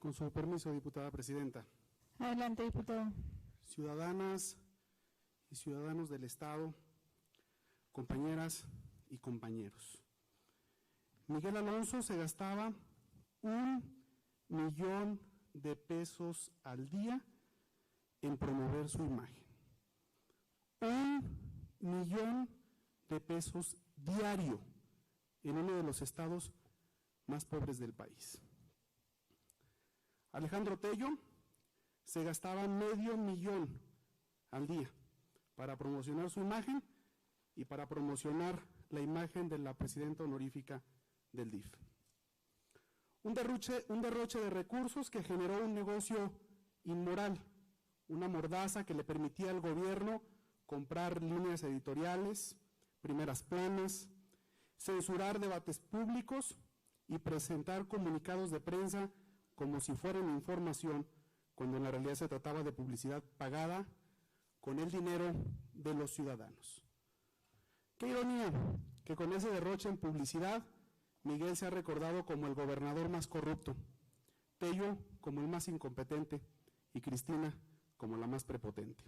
Con su permiso, diputada presidenta. Adelante, diputado. Ciudadanas y ciudadanos del Estado, compañeras y compañeros. Miguel Alonso se gastaba 1,000,000 de pesos al día en promover su imagen. 1,000,000 de pesos diario en uno de los estados más pobres del país. Alejandro Tello se gastaba 500,000 al día para promocionar su imagen y para promocionar la imagen de la presidenta honorífica del DIF. Un derroche de recursos que generó un negocio inmoral, una mordaza que le permitía al gobierno comprar líneas editoriales, primeras planas, censurar debates públicos y presentar comunicados de prensa como si fueran información, cuando en la realidad se trataba de publicidad pagada con el dinero de los ciudadanos. Qué ironía que con ese derroche en publicidad, Miguel se ha recordado como el gobernador más corrupto, Tello como el más incompetente y Cristina como la más prepotente.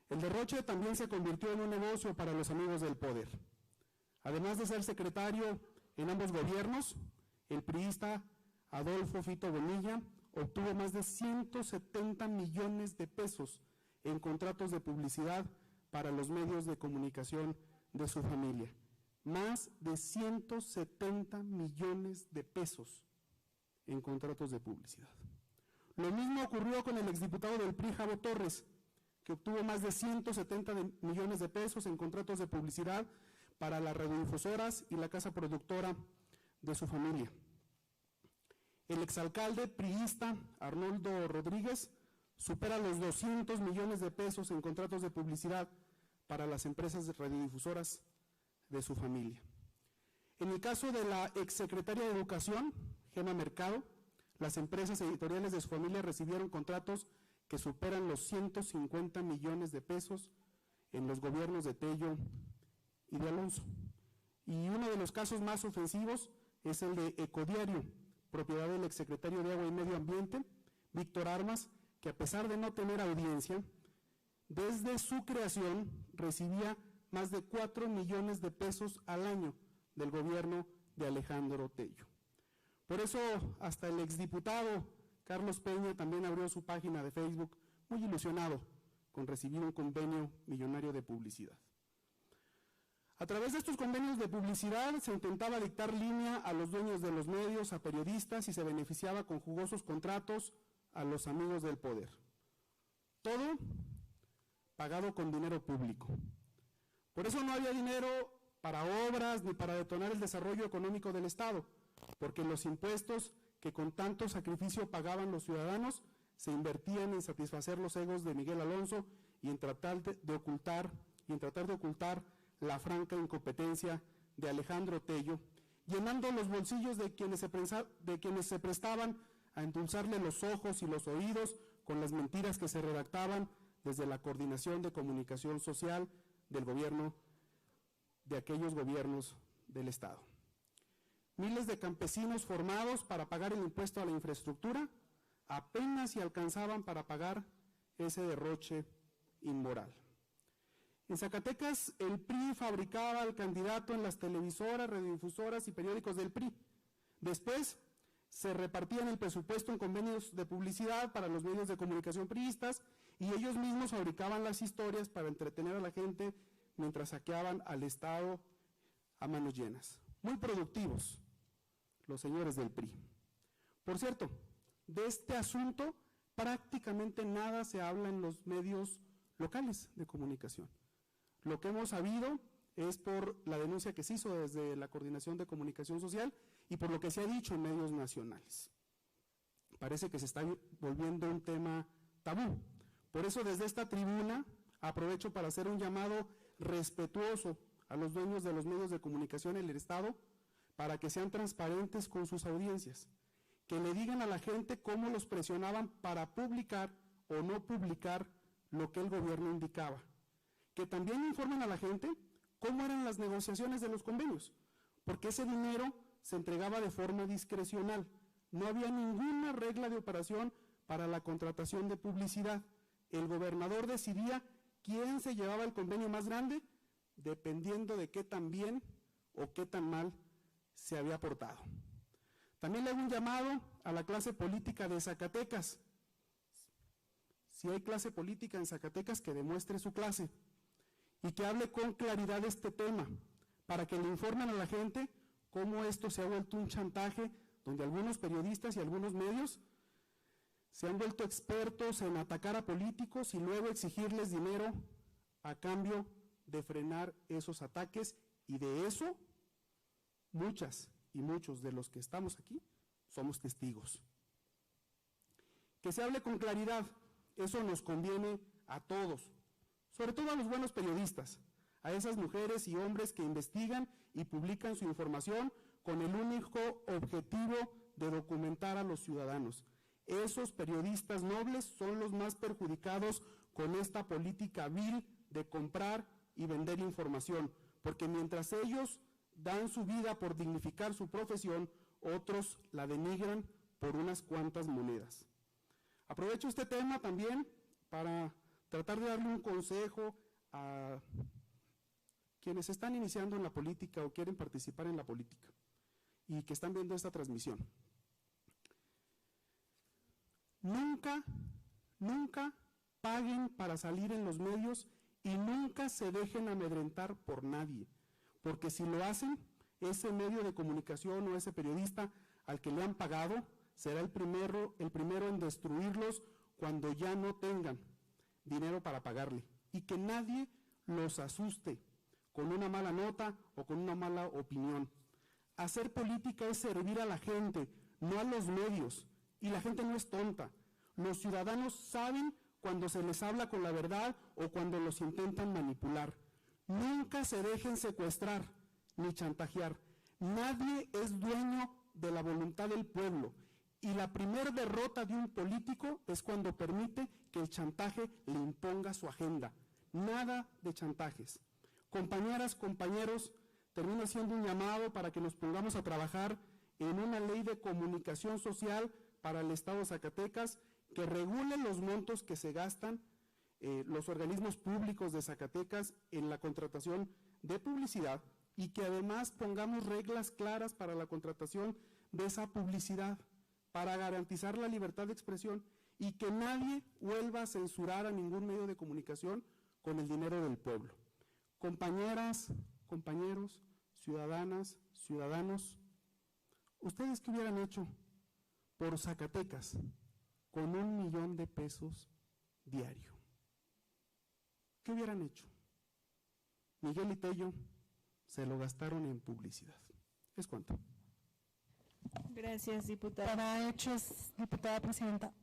El derroche también se convirtió en un negocio para los amigos del poder. Además de ser secretario en ambos gobiernos, el priista Adolfo Fito Bonilla obtuvo más de 170 millones de pesos en contratos de publicidad para los medios de comunicación de su familia. Más de 170 millones de pesos en contratos de publicidad. Lo mismo ocurrió con el exdiputado del PRI, Javo Torres, que obtuvo más de 170 millones de pesos en contratos de publicidad para las radiodifusoras y la casa productora de su familia. El exalcalde priista Arnoldo Rodríguez supera los 200 millones de pesos en contratos de publicidad para las empresas radiodifusoras de su familia. En el caso de la exsecretaria de Educación, Gema Mercado, las empresas editoriales de su familia recibieron contratos que superan los 150 millones de pesos en los gobiernos de Tello y de Alonso. Y uno de los casos más ofensivos es el de Ecodiario, propiedad del exsecretario de Agua y Medio Ambiente, Víctor Armas, que a pesar de no tener audiencia, desde su creación recibía más de 4 millones de pesos al año del gobierno de Alejandro Tello. Por eso, hasta el exdiputado Carlos Peña también abrió su página de Facebook, muy ilusionado con recibir un convenio millonario de publicidad. A través de estos convenios de publicidad se intentaba dictar línea a los dueños de los medios, a periodistas, y se beneficiaba con jugosos contratos a los amigos del poder. Todo pagado con dinero público. Por eso no había dinero para obras ni para detonar el desarrollo económico del Estado, porque los impuestos que con tanto sacrificio pagaban los ciudadanos se invertían en satisfacer los egos de Miguel Alonso y en tratar de ocultar la franca incompetencia de Alejandro Tello, llenando los bolsillos de quienes se prestaban a endulzarle los ojos y los oídos con las mentiras que se redactaban desde la Coordinación de Comunicación Social del gobierno, de aquellos gobiernos del Estado. Miles de campesinos formados para pagar el impuesto a la infraestructura apenas si alcanzaban para pagar ese derroche inmoral. En Zacatecas, el PRI fabricaba al candidato en las televisoras, radiodifusoras y periódicos del PRI. Después, se repartían el presupuesto en convenios de publicidad para los medios de comunicación priistas y ellos mismos fabricaban las historias para entretener a la gente mientras saqueaban al Estado a manos llenas. Muy productivos los señores del PRI. Por cierto, de este asunto prácticamente nada se habla en los medios locales de comunicación. Lo que hemos sabido es por la denuncia que se hizo desde la Coordinación de Comunicación Social y por lo que se ha dicho en medios nacionales. Parece que se está volviendo un tema tabú. Por eso desde esta tribuna aprovecho para hacer un llamado respetuoso a los dueños de los medios de comunicación en el Estado para que sean transparentes con sus audiencias, que le digan a la gente cómo los presionaban para publicar o no publicar lo que el gobierno indicaba, que también informen a la gente cómo eran las negociaciones de los convenios, porque ese dinero se entregaba de forma discrecional, No había ninguna regla de operación para la contratación de publicidad. El gobernador decidía quién se llevaba el convenio más grande, dependiendo de qué tan bien o qué tan mal se había portado. También le hago un llamado a la clase política de Zacatecas. Si hay clase política en Zacatecas, que demuestre su clase y que hable con claridad de este tema, para que le informen a la gente cómo esto se ha vuelto un chantaje, donde algunos periodistas y algunos medios se han vuelto expertos en atacar a políticos y luego exigirles dinero a cambio de frenar esos ataques, y de eso muchas y muchos de los que estamos aquí somos testigos. Que se hable con claridad, eso nos conviene a todos, sobre todo a los buenos periodistas, a esas mujeres y hombres que investigan y publican su información con el único objetivo de documentar a los ciudadanos. Esos periodistas nobles son los más perjudicados con esta política vil de comprar y vender información, porque mientras ellos dan su vida por dignificar su profesión, otros la denigran por unas cuantas monedas. Aprovecho este tema también para tratar de darle un consejo a quienes están iniciando en la política o quieren participar en la política y que están viendo esta transmisión. Nunca paguen para salir en los medios y nunca se dejen amedrentar por nadie, porque si lo hacen, ese medio de comunicación o ese periodista al que le han pagado será el primero en destruirlos cuando ya no tengan dinero para pagarle, y que nadie los asuste con una mala nota o con una mala opinión. Hacer política es servir a la gente, no a los medios, y la gente no es tonta. Los ciudadanos saben cuando se les habla con la verdad o cuando los intentan manipular. Nunca se dejen secuestrar ni chantajear. Nadie es dueño de la voluntad del pueblo, y la primera derrota de un político es cuando permite que el chantaje le imponga su agenda. Nada de chantajes. Compañeras, compañeros, termino haciendo un llamado para que nos pongamos a trabajar en una ley de comunicación social para el Estado de Zacatecas que regule los montos que se gastan los organismos públicos de Zacatecas en la contratación de publicidad, y que además pongamos reglas claras para la contratación de esa publicidad, para garantizar la libertad de expresión y que nadie vuelva a censurar a ningún medio de comunicación con el dinero del pueblo. Compañeras, compañeros, ciudadanas, ciudadanos, ¿ustedes qué hubieran hecho por Zacatecas con $1 millón de pesos diario? ¿Qué hubieran hecho? Miguel y Tello se lo gastaron en publicidad. ¿Es cuánto? Gracias, diputada. Para hechos, diputada presidenta.